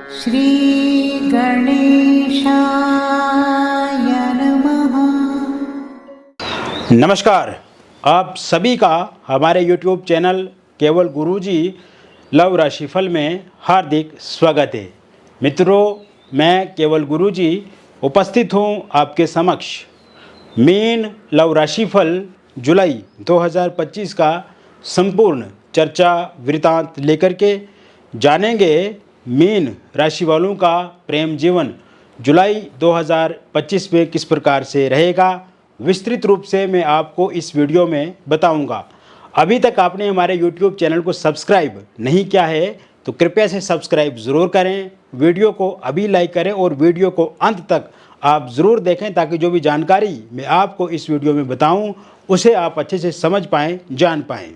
श्री गणेशाय नमः। नमस्कार, आप सभी का हमारे YouTube चैनल केवल गुरुजी लव राशिफल में हार्दिक स्वागत है। मित्रों, मैं केवल गुरुजी उपस्थित हूँ आपके समक्ष मीन लव राशिफल जुलाई 2025 का संपूर्ण चर्चा वृतांत लेकर के जानेंगे। मीन राशि वालों का प्रेम जीवन जुलाई 2025 में किस प्रकार से रहेगा, विस्तृत रूप से मैं आपको इस वीडियो में बताऊंगा। अभी तक आपने हमारे YouTube चैनल को सब्सक्राइब नहीं किया है तो कृपया से सब्सक्राइब ज़रूर करें, वीडियो को अभी लाइक करें और वीडियो को अंत तक आप ज़रूर देखें ताकि जो भी जानकारी मैं आपको इस वीडियो में बताऊं उसे आप अच्छे से समझ पाएँ, जान पाएँ।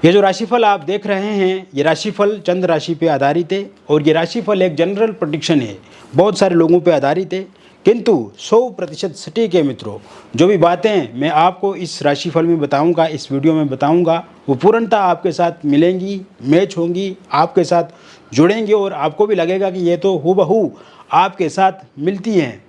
ये जो राशिफल आप देख रहे हैं, ये राशिफल चंद्र राशि पे आधारित है और ये राशिफल एक जनरल प्रेडिक्शन है, बहुत सारे लोगों पे आधारित है, किंतु 100% सटीक है। मित्रों, जो भी बातें मैं आपको इस राशिफल में बताऊंगा, इस वीडियो में बताऊंगा, वो पूर्णतः आपके साथ मिलेंगी, मैच होंगी, आपके साथ जुड़ेंगी और आपको भी लगेगा कि ये तो हूबहू आपके साथ मिलती हैं।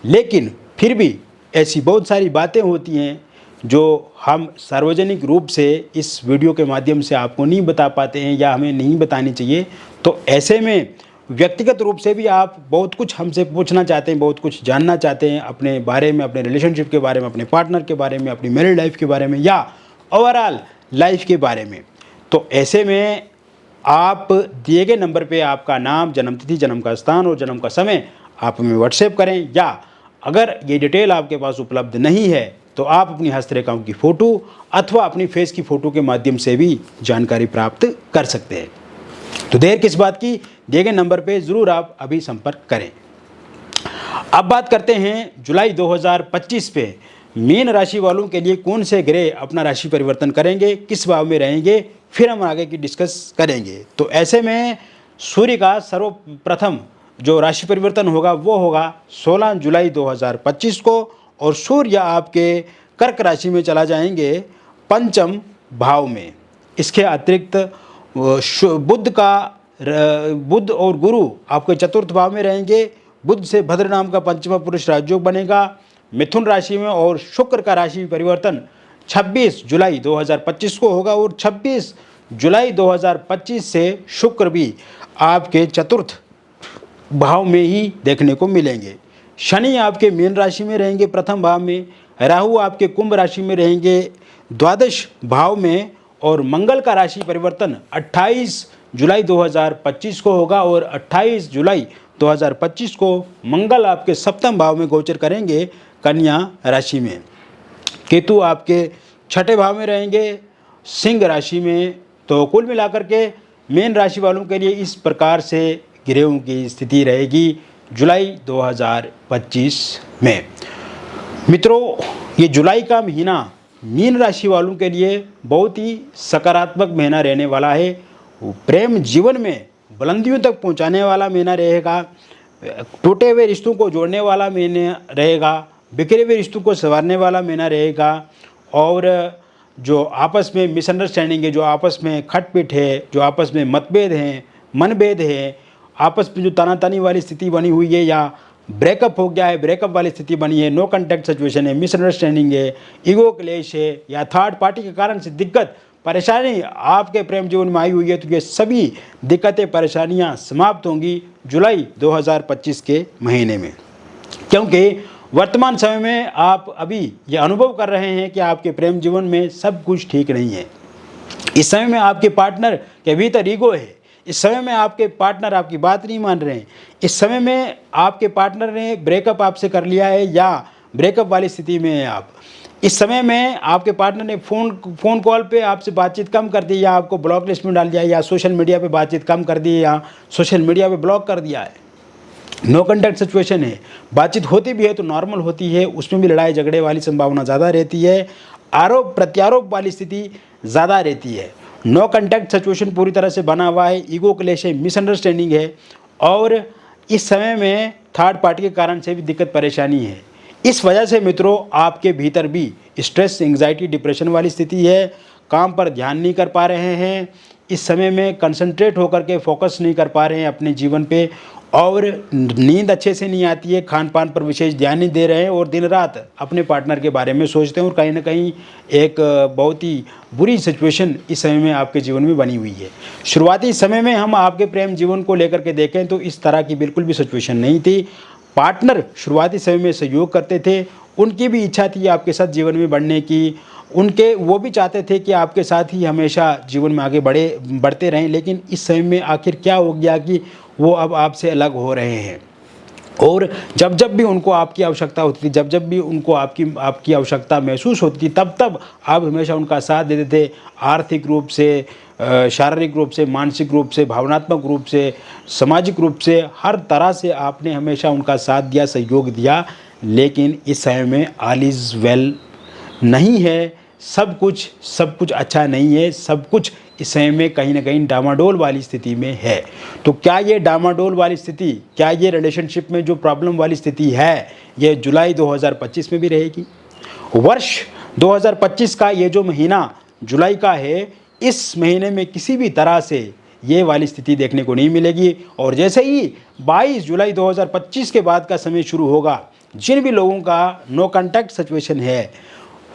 लेकिन फिर भी ऐसी बहुत सारी बातें होती हैं जो हम सार्वजनिक रूप से इस वीडियो के माध्यम से आपको नहीं बता पाते हैं या हमें नहीं बतानी चाहिए। तो ऐसे में व्यक्तिगत रूप से भी आप बहुत कुछ हमसे पूछना चाहते हैं, बहुत कुछ जानना चाहते हैं अपने बारे में, अपने रिलेशनशिप के बारे में, अपने पार्टनर के बारे में, अपनी मैरिड लाइफ के बारे में या ओवरऑल लाइफ के बारे में। तो ऐसे में आप दिए गए नंबर पे आपका नाम, जन्मतिथि, जन्म का स्थान और जन्म का समय आप हमें व्हाट्सएप करें, या अगर ये डिटेल आपके पास उपलब्ध नहीं है तो आप अपनी हस्तरेखाओं की फ़ोटो अथवा अपनी फेस की फ़ोटो के माध्यम से भी जानकारी प्राप्त कर सकते हैं। तो देर किस बात की, दिए गए नंबर पे ज़रूर आप अभी संपर्क करें। अब बात करते हैं जुलाई 2025 पे मीन राशि वालों के लिए कौन से ग्रह अपना राशि परिवर्तन करेंगे, किस भाव में रहेंगे, फिर हम आगे की डिस्कस करेंगे। तो ऐसे में सूर्य का सर्वप्रथम जो राशि परिवर्तन होगा वो होगा 16 जुलाई 2025 को, और सूर्य आपके कर्क राशि में चला जाएंगे पंचम भाव में। इसके अतिरिक्त बुध और गुरु आपके चतुर्थ भाव में रहेंगे। बुध से भद्र नाम का पंचम पुरुष राजयोग बनेगा मिथुन राशि में, और शुक्र का राशि परिवर्तन 26 जुलाई 2025 को होगा, और 26 जुलाई 2025 से शुक्र भी आपके चतुर्थ भाव में ही देखने को मिलेंगे। शनि आपके मीन राशि में रहेंगे प्रथम भाव में, राहु आपके कुंभ राशि में रहेंगे द्वादश भाव में, और मंगल का राशि परिवर्तन 28 जुलाई 2025 को होगा, और 28 जुलाई 2025 को मंगल आपके सप्तम भाव में गोचर करेंगे कन्या राशि में। केतु आपके छठे भाव में रहेंगे सिंह राशि में। तो कुल मिलाकर के मीन राशि वालों के लिए इस प्रकार से ग्रहों की स्थिति रहेगी जुलाई 2025 में। मित्रों, ये जुलाई का महीना मीन राशि वालों के लिए बहुत ही सकारात्मक महीना रहने वाला है। प्रेम जीवन में बुलंदियों तक पहुंचाने वाला महीना रहेगा, टूटे हुए रिश्तों को जोड़ने वाला महीना रहेगा, बिखरे हुए रिश्तों को संवारने वाला महीना रहेगा, और जो आपस में मिसअंडरस्टैंडिंग है, जो आपस में खटपिट है, जो आपस में मतभेद हैं, मनभेद है, आपस में जो तानातानी वाली स्थिति बनी हुई है या ब्रेकअप हो गया है, ब्रेकअप वाली स्थिति बनी है, नो कॉन्टैक्ट सिचुएशन है, मिसअंडरस्टैंडिंग है, ईगो क्लेश है या थर्ड पार्टी के कारण से दिक्कत परेशानी आपके प्रेम जीवन में आई हुई है, तो ये सभी दिक्कतें परेशानियां समाप्त होंगी जुलाई 2025 के महीने में। क्योंकि वर्तमान समय में आप अभी ये अनुभव कर रहे हैं कि आपके प्रेम जीवन में सब कुछ ठीक नहीं है। इस समय में आपके पार्टनर के भीतर ईगो है, इस समय में आपके पार्टनर आपकी बात नहीं मान रहे हैं, इस समय में आपके पार्टनर ने ब्रेकअप आपसे कर लिया है या ब्रेकअप वाली स्थिति में है आप। इस समय में आपके पार्टनर ने फ़ोन कॉल पे आपसे बातचीत कम कर दी, या आपको ब्लॉक लिस्ट में डाल दिया, या सोशल मीडिया पे बातचीत कम कर दी, या सोशल मीडिया पे ब्लॉक कर दिया है। नो कॉन्टैक्ट सिचुएशन है, बातचीत होती भी है तो नॉर्मल होती है, उसमें भी लड़ाई झगड़े वाली संभावना ज़्यादा रहती है, आरोप प्रत्यारोप वाली स्थिति ज़्यादा रहती है। नो कॉन्टैक्ट सिचुएशन पूरी तरह से बना हुआ है, ईगो क्लेश है, मिसअंडरस्टैंडिंग है, और इस समय में थर्ड पार्टी के कारण से भी दिक्कत परेशानी है। इस वजह से मित्रों आपके भीतर भी स्ट्रेस, एंग्जाइटी, डिप्रेशन वाली स्थिति है, काम पर ध्यान नहीं कर पा रहे हैं, इस समय में कंसंट्रेट होकर के फोकस नहीं कर पा रहे हैं अपने जीवन पे, और नींद अच्छे से नहीं आती है, खान पान पर विशेष ध्यान नहीं दे रहे हैं, और दिन रात अपने पार्टनर के बारे में सोचते हैं, और कहीं ना कहीं एक बहुत ही बुरी सिचुएशन इस समय में आपके जीवन में बनी हुई है। शुरुआती समय में हम आपके प्रेम जीवन को लेकर के देखें तो इस तरह की बिल्कुल भी सिचुएशन नहीं थी। पार्टनर शुरुआती समय में सहयोग करते थे, उनकी भी इच्छा थी आपके साथ जीवन में बढ़ने की, वो भी चाहते थे कि आपके साथ ही हमेशा जीवन में आगे बढ़ते रहें, लेकिन इस समय में आखिर क्या हो गया कि वो अब आपसे अलग हो रहे हैं। और जब जब भी उनको आपकी आवश्यकता होती थी, जब जब भी उनको आपकी आवश्यकता महसूस होती थी, तब तब आप हमेशा उनका साथ देते थे, आर्थिक रूप से, शारीरिक रूप से, मानसिक रूप से, भावनात्मक रूप से, सामाजिक रूप से, हर तरह से आपने हमेशा उनका साथ दिया, सहयोग दिया। लेकिन इस समय में ऑल इज़ वेल नहीं है, सब कुछ अच्छा नहीं है, सब कुछ इस समय में कहीं ना कहीं डामाडोल वाली स्थिति में है। तो क्या ये डामाडोल वाली स्थिति, क्या ये रिलेशनशिप में जो प्रॉब्लम वाली स्थिति है, ये जुलाई 2025 में भी रहेगी? वर्ष 2025 का ये जो महीना जुलाई का है, इस महीने में किसी भी तरह से ये वाली स्थिति देखने को नहीं मिलेगी। और जैसे ही 22 जुलाई 2025 के बाद का समय शुरू होगा, जिन भी लोगों का नो कॉन्टैक्ट सिचुएशन है,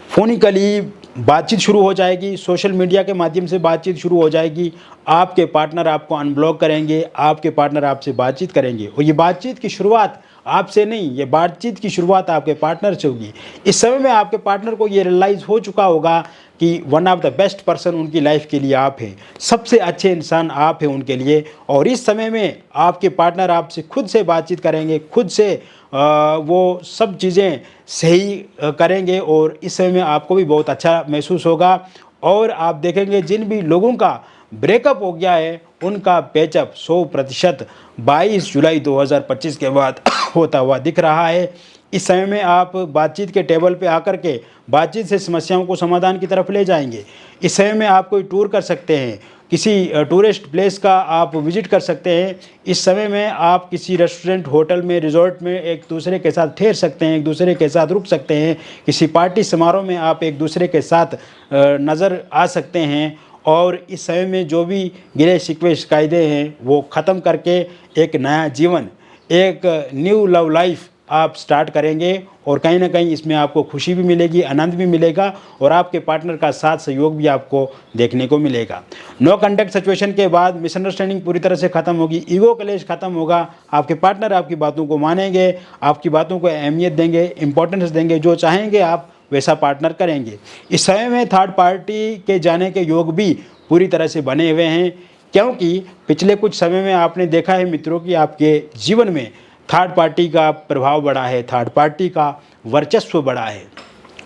फ़ोनिकली बातचीत शुरू हो जाएगी, सोशल मीडिया के माध्यम से बातचीत शुरू हो जाएगी, आपके पार्टनर आपको अनब्लॉक करेंगे, आपके पार्टनर आपसे बातचीत करेंगे, और ये बातचीत की शुरुआत आपसे नहीं, ये बातचीत की शुरुआत आपके पार्टनर से होगी। इस समय में आपके पार्टनर को ये रियलाइज़ हो चुका होगा कि one of the best person उनकी लाइफ के लिए आप हैं, सबसे अच्छे इंसान आप हैं उनके लिए। और इस समय में आपके पार्टनर आपसे खुद से बातचीत करेंगे, खुद से वो सब चीज़ें सही करेंगे, और इस समय में आपको भी बहुत अच्छा महसूस होगा। और आप देखेंगे जिन भी लोगों का ब्रेकअप हो गया है, उनका पैचअप 100% 22 जुलाई 2025 के बाद होता हुआ दिख रहा है। इस समय में आप बातचीत के टेबल पे आकर के बातचीत से समस्याओं को समाधान की तरफ ले जाएंगे। इस समय में आप कोई टूर कर सकते हैं, किसी टूरिस्ट प्लेस का आप विजिट कर सकते हैं। इस समय में आप किसी रेस्टोरेंट, होटल में, रिजॉर्ट में एक दूसरे के साथ ठहर सकते हैं, एक दूसरे के साथ रुक सकते हैं। किसी पार्टी समारोह में आप एक दूसरे के साथ नज़र आ सकते हैं। और इस समय में जो भी गिले शिकवे शिकायतें हैं वो ख़त्म करके एक नया जीवन, एक न्यू लव लाइफ आप स्टार्ट करेंगे। और कहीं ना कहीं इसमें आपको खुशी भी मिलेगी, आनंद भी मिलेगा, और आपके पार्टनर का साथ सहयोग भी आपको देखने को मिलेगा। नो कॉन्टैक्ट सिचुएशन के बाद मिसअंडरस्टैंडिंग पूरी तरह से ख़त्म होगी, ईगो क्लैश ख़त्म होगा। आपके पार्टनर आपकी बातों को मानेंगे, आपकी बातों को अहमियत देंगे, इंपॉर्टेंस देंगे, जो चाहेंगे आप वैसा पार्टनर करेंगे। इस समय में थर्ड पार्टी के जाने के योग भी पूरी तरह से बने हुए हैं, क्योंकि पिछले कुछ समय में आपने देखा है मित्रों कि आपके जीवन में थर्ड पार्टी का प्रभाव बढ़ा है, थर्ड पार्टी का वर्चस्व बढ़ा है,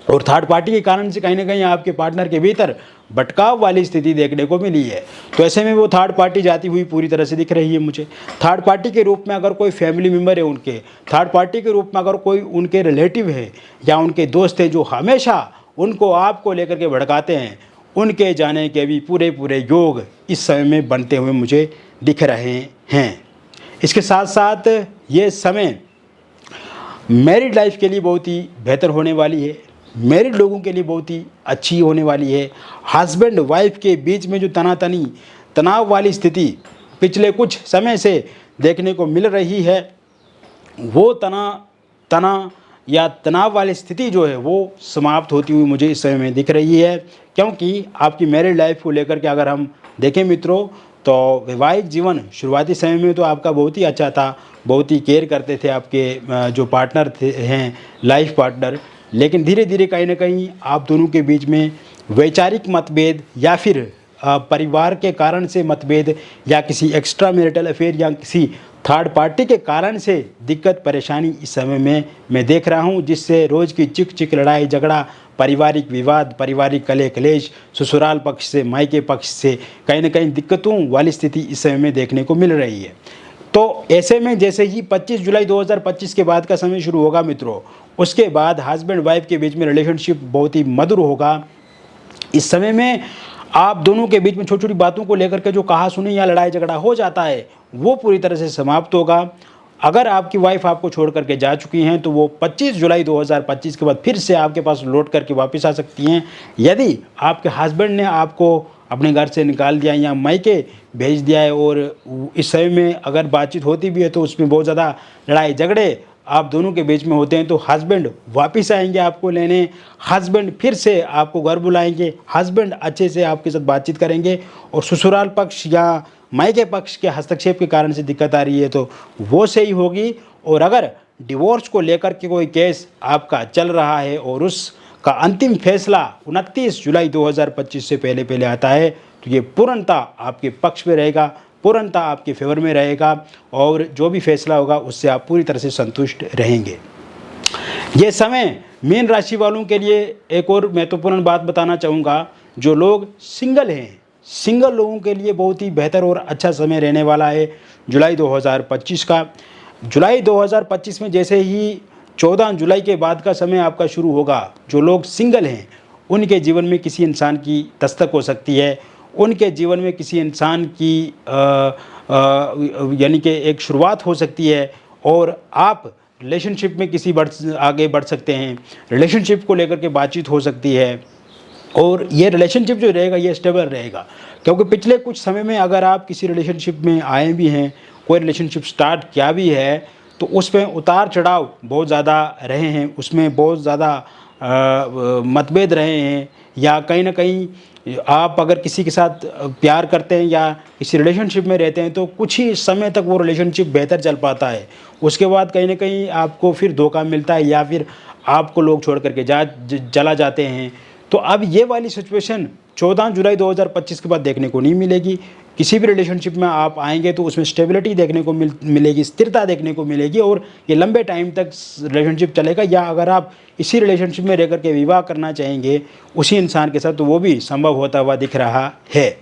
और थर्ड पार्टी के कारण से कहीं ना कहीं आपके पार्टनर के भीतर भटकाव वाली स्थिति देखने को मिली है। तो ऐसे में वो थर्ड पार्टी जाती हुई पूरी तरह से दिख रही है मुझे। थर्ड पार्टी के रूप में अगर कोई फैमिली मेम्बर है उनके, थर्ड पार्टी के रूप में अगर कोई उनके रिलेटिव है या उनके दोस्त हैं जो हमेशा उनको आपको लेकर के भड़काते हैं, उनके जाने के भी पूरे योग इस समय में बनते हुए मुझे दिख रहे हैं। इसके साथ साथ ये समय मैरिड लाइफ के लिए बहुत ही बेहतर होने वाली है, मैरिड लोगों के लिए बहुत ही अच्छी होने वाली है। हस्बैंड वाइफ के बीच में जो तनाव वाली स्थिति पिछले कुछ समय से देखने को मिल रही है, वो तनाव वाली स्थिति जो है वो समाप्त होती हुई मुझे इस समय में दिख रही है। क्योंकि आपकी मैरिड लाइफ को लेकर के अगर हम देखें मित्रों, तो वैवाहिक जीवन शुरुआती समय में तो आपका बहुत ही अच्छा था, बहुत ही केयर करते थे आपके जो पार्टनर हैं, लाइफ पार्टनर। लेकिन धीरे धीरे कहीं ना कहीं आप दोनों के बीच में वैचारिक मतभेद या फिर परिवार के कारण से मतभेद या किसी एक्स्ट्रा मैरिटल अफेयर या किसी थर्ड पार्टी के कारण से दिक्कत परेशानी इस समय में मैं देख रहा हूं, जिससे रोज़ की चिक लड़ाई झगड़ा, पारिवारिक विवाद, पारिवारिक कलह क्लेश, ससुराल पक्ष से, मायके पक्ष से कहीं ना कहीं दिक्कतों वाली स्थिति इस समय में देखने को मिल रही है। तो ऐसे में जैसे ही 25 जुलाई 2025 के बाद का समय शुरू होगा मित्रों, उसके बाद हस्बैंड वाइफ के बीच में रिलेशनशिप बहुत ही मधुर होगा। इस समय में आप दोनों के बीच में छोटी छोटी बातों को लेकर के जो कहा सुनी या लड़ाई झगड़ा हो जाता है वो पूरी तरह से समाप्त होगा। अगर आपकी वाइफ आपको छोड़ करके जा चुकी हैं तो वो 25 जुलाई 2025 के बाद फिर से आपके पास लौट करके वापस आ सकती हैं। यदि आपके हस्बैंड ने आपको अपने घर से निकाल दिया है या मायके भेज दिया है, और इस समय में अगर बातचीत होती भी है तो उसमें बहुत ज़्यादा लड़ाई झगड़े आप दोनों के बीच में होते हैं, तो हस्बैंड वापस आएंगे आपको लेने, हस्बैंड फिर से आपको घर बुलाएंगे, हस्बैंड अच्छे से आपके साथ बातचीत करेंगे, और ससुराल पक्ष या मायके पक्ष के हस्तक्षेप के कारण से दिक्कत आ रही है तो वो सही होगी। और अगर डिवोर्स को लेकर के कोई केस आपका चल रहा है और उसका अंतिम फैसला 29 जुलाई 2025 से पहले पहले आता है, तो ये पूर्णतः आपके पक्ष में रहेगा, पूर्णतः आपके फेवर में रहेगा, और जो भी फैसला होगा उससे आप पूरी तरह से संतुष्ट रहेंगे। ये समय मीन राशि वालों के लिए एक और महत्वपूर्ण बात बताना चाहूँगा, जो लोग सिंगल हैं, सिंगल लोगों के लिए बहुत ही बेहतर और अच्छा समय रहने वाला है जुलाई 2025 का। जुलाई 2025 में जैसे ही 14 जुलाई के बाद का समय आपका शुरू होगा, जो लोग सिंगल हैं उनके जीवन में किसी इंसान की दस्तक हो सकती है, उनके जीवन में किसी इंसान की यानी कि एक शुरुआत हो सकती है, और आप रिलेशनशिप में आगे बढ़ सकते हैं, रिलेशनशिप को लेकर के बातचीत हो सकती है, और ये रिलेशनशिप जो रहेगा ये स्टेबल रहेगा। क्योंकि पिछले कुछ समय में अगर आप किसी रिलेशनशिप में आए भी हैं, कोई रिलेशनशिप स्टार्ट किया भी है, तो उसमें उतार चढ़ाव बहुत ज़्यादा रहे हैं, उसमें बहुत ज़्यादा मतभेद रहे हैं, या कहीं ना कहीं आप अगर किसी के साथ प्यार करते हैं या किसी रिलेशनशिप में रहते हैं तो कुछ ही समय तक वो रिलेशनशिप बेहतर चल पाता है, उसके बाद कहीं ना कहीं आपको फिर धोखा मिलता है या फिर आपको लोग छोड़ करके चला जाते हैं। तो अब ये वाली सिचुएशन 14 जुलाई 2025 के बाद देखने को नहीं मिलेगी। किसी भी रिलेशनशिप में आप आएंगे तो उसमें स्टेबिलिटी देखने को मिलेगी, स्थिरता देखने को मिलेगी, और ये लंबे टाइम तक रिलेशनशिप चलेगा। या अगर आप इसी रिलेशनशिप में रहकर के विवाह करना चाहेंगे उसी इंसान के साथ, तो वो भी संभव होता हुआ दिख रहा है।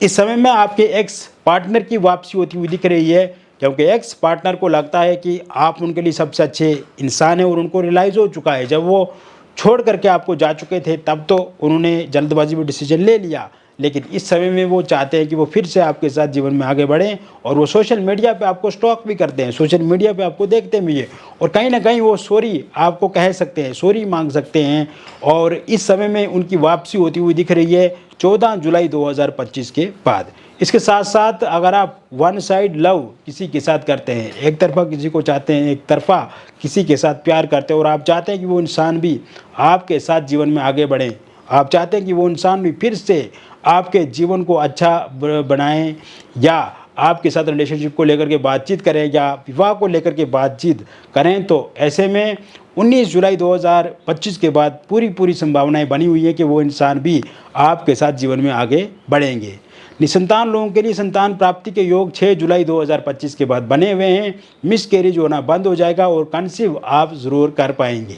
इस समय में आपके एक्स पार्टनर की वापसी होती हुई दिख रही है, क्योंकि एक्स पार्टनर को लगता है कि आप उनके लिए सबसे अच्छे इंसान हैं, और उनको रियलाइज़ हो चुका है, जब वो छोड़ करके आपको जा चुके थे तब तो उन्होंने जल्दबाजी में डिसीजन ले लिया, लेकिन इस समय में वो चाहते हैं कि वो फिर से आपके साथ जीवन में आगे बढ़ें, और वो सोशल मीडिया पे आपको स्टॉक भी करते हैं, सोशल मीडिया पे आपको देखते भी है, और कहीं ना कहीं वो सॉरी आपको कह सकते हैं, सॉरी मांग सकते हैं, और इस समय में उनकी वापसी होती हुई दिख रही है 14 जुलाई 2025 के बाद। इसके साथ साथ अगर आप वन साइड लव किसी के साथ करते हैं, एक तरफा किसी को चाहते हैं, एक तरफा किसी के साथ प्यार करते हैं, और आप चाहते हैं कि वो इंसान भी आपके साथ जीवन में आगे बढ़ें, आप चाहते हैं कि वो इंसान भी फिर से आपके जीवन को अच्छा बनाएं, या आपके साथ रिलेशनशिप को लेकर के बातचीत करें, या विवाह को लेकर के बातचीत करें, तो ऐसे में 19 जुलाई 2025 के बाद पूरी संभावनाएं बनी हुई है कि वो इंसान भी आपके साथ जीवन में आगे बढ़ेंगे। निसंतान लोगों के लिए संतान प्राप्ति के योग 6 जुलाई 2025 के बाद बने हुए हैं। मिसकैरेज होना बंद हो जाएगा और कंसीव आप ज़रूर कर पाएंगे।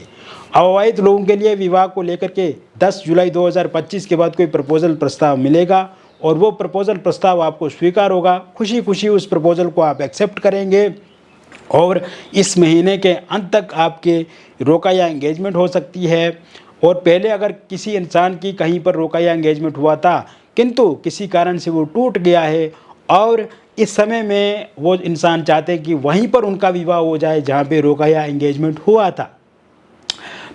अविवाहित लोगों के लिए विवाह को लेकर के 10 जुलाई 2025 के बाद कोई प्रपोजल प्रस्ताव मिलेगा, और वो प्रपोजल प्रस्ताव आपको स्वीकार होगा। खुशी खुशी उस प्रपोजल को आप एक्सेप्ट करेंगे, और इस महीने के अंत तक आपके रोका या एंगेजमेंट हो सकती है। और पहले अगर किसी इंसान की कहीं पर रोका या एंगेजमेंट हुआ था, किंतु किसी कारण से वो टूट गया है, और इस समय में वो इंसान चाहते हैं कि वहीं पर उनका विवाह हो जाए जहाँ पे रोका या एंगेजमेंट हुआ था,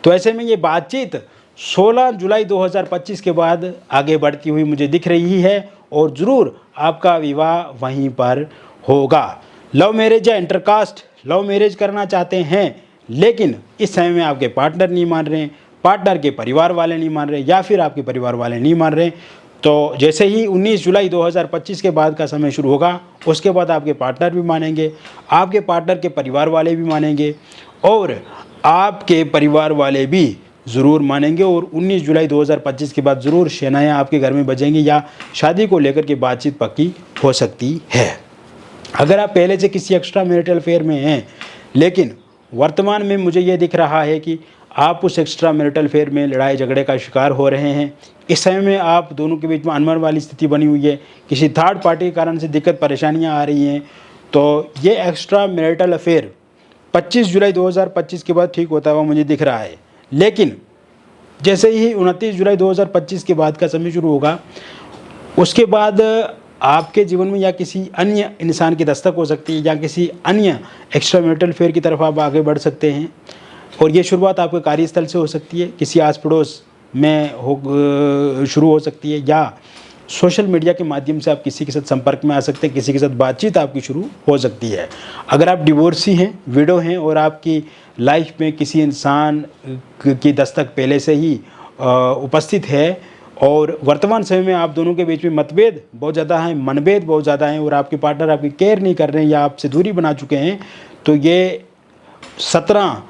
तो ऐसे में ये बातचीत 16 जुलाई 2025 के बाद आगे बढ़ती हुई मुझे दिख रही है, और ज़रूर आपका विवाह वहीं पर होगा। लव मैरिज या इंटरकास्ट लव मैरिज करना चाहते हैं, लेकिन इस समय में आपके पार्टनर नहीं मान रहे, पार्टनर के परिवार वाले नहीं मान रहे, या फिर आपके परिवार वाले नहीं मान रहे, तो जैसे ही 19 जुलाई 2025 के बाद का समय शुरू होगा, उसके बाद आपके पार्टनर भी मानेंगे, आपके पार्टनर के परिवार वाले भी मानेंगे, और आपके परिवार वाले भी ज़रूर मानेंगे, और 19 जुलाई 2025 के बाद ज़रूर शहनाएँ आपके घर में बजेंगी, या शादी को लेकर के बातचीत पक्की हो सकती है। अगर आप पहले से किसी एक्स्ट्रा मैरिटल अफेयर में हैं, लेकिन वर्तमान में मुझे ये दिख रहा है कि आप उस एक्स्ट्रा मैरिटल अफेयर में लड़ाई झगड़े का शिकार हो रहे हैं, इस समय में आप दोनों के बीच में अनबन वाली स्थिति बनी हुई है, किसी थर्ड पार्टी के कारण से दिक्कत परेशानियां आ रही हैं, तो ये एक्स्ट्रा मैरिटल अफेयर 25 जुलाई 2025 के बाद ठीक होता हुआ मुझे दिख रहा है। लेकिन जैसे ही 29 जुलाई 2025 के बाद का समय शुरू होगा, उसके बाद आपके जीवन में या किसी अन्य इंसान की दस्तक हो सकती है, या किसी अन्य एक्स्ट्रा मैरिटल अफेयर की तरफ आप आगे बढ़ सकते हैं, और ये शुरुआत आपके कार्यस्थल से हो सकती है, किसी आस पड़ोस में शुरू हो सकती है, या सोशल मीडिया के माध्यम से आप किसी के साथ संपर्क में आ सकते हैं, किसी के साथ बातचीत आपकी शुरू हो सकती है। अगर आप डिवोर्सी हैं, विडो हैं और आपकी लाइफ में किसी इंसान की दस्तक पहले से ही उपस्थित है और वर्तमान समय में आप दोनों के बीच में मतभेद बहुत ज़्यादा हैं, मनभेद बहुत ज़्यादा हैं और आपके पार्टनर आपकी केयर नहीं कर रहे हैं या आपसे दूरी बना चुके हैं, तो ये 17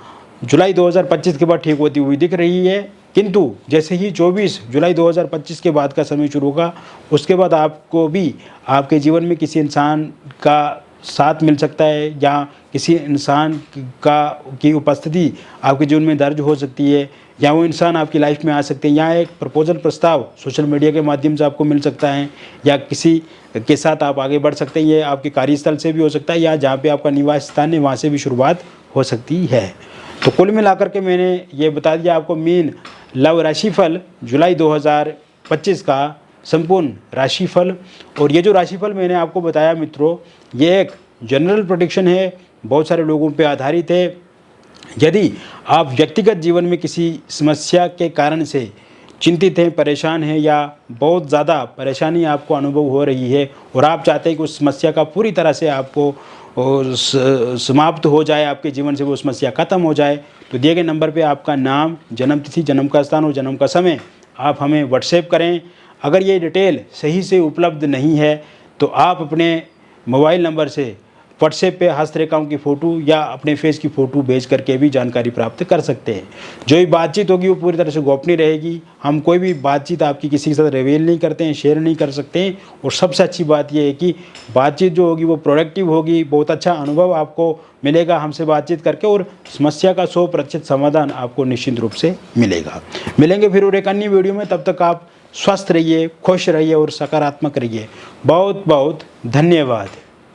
जुलाई 2025 के बाद ठीक होती हुई दिख रही है। किंतु जैसे ही 24 जुलाई 2025 के बाद का समय शुरू होगा, उसके बाद आपको भी आपके जीवन में किसी इंसान का साथ मिल सकता है या किसी इंसान की उपस्थिति आपके जीवन में दर्ज हो सकती है या वो इंसान आपकी लाइफ में आ सकते हैं, या एक प्रपोजल प्रस्ताव सोशल मीडिया के माध्यम से आपको मिल सकता है या किसी के साथ आप आगे बढ़ सकते हैं। ये आपके कार्यस्थल से भी हो सकता है या जहाँ पे आपका निवास स्थान है वहाँ से भी शुरुआत हो सकती है। तो कुल मिलाकर के मैंने ये बता दिया आपको मीन लव राशिफल जुलाई 2025 का संपूर्ण राशिफल। और ये जो राशिफल मैंने आपको बताया मित्रों, ये एक जनरल प्रेडिक्शन है, बहुत सारे लोगों पे आधारित है। यदि आप व्यक्तिगत जीवन में किसी समस्या के कारण से चिंतित हैं, परेशान हैं या बहुत ज़्यादा परेशानी आपको अनुभव हो रही है और आप चाहते हैं कि उस समस्या का पूरी तरह से आपको समाप्त हो जाए, आपके जीवन से वो समस्या खत्म हो जाए, तो दिए गए नंबर पे आपका नाम, जन्म तिथि, जन्म का स्थान और जन्म का समय आप हमें व्हाट्सएप करें। अगर ये डिटेल सही से उपलब्ध नहीं है तो आप अपने मोबाइल नंबर से व्हाट्सएप पे हस्तरेखाओं की फ़ोटो या अपने फेस की फ़ोटो भेज करके भी जानकारी प्राप्त कर सकते हैं। जो भी बातचीत होगी वो पूरी तरह से गोपनीय रहेगी। हम कोई भी बातचीत आपकी किसी के साथ रिवील नहीं करते हैं, शेयर नहीं कर सकते हैं। और सबसे अच्छी बात यह है कि बातचीत जो होगी वो प्रोडक्टिव होगी, बहुत अच्छा अनुभव आपको मिलेगा हमसे बातचीत करके और समस्या का 100% समाधान आपको निश्चित रूप से मिलेगा। मिलेंगे फिर और एक अन्य वीडियो में, तब तक आप स्वस्थ रहिए, खुश रहिए और सकारात्मक रहिए। बहुत बहुत धन्यवाद।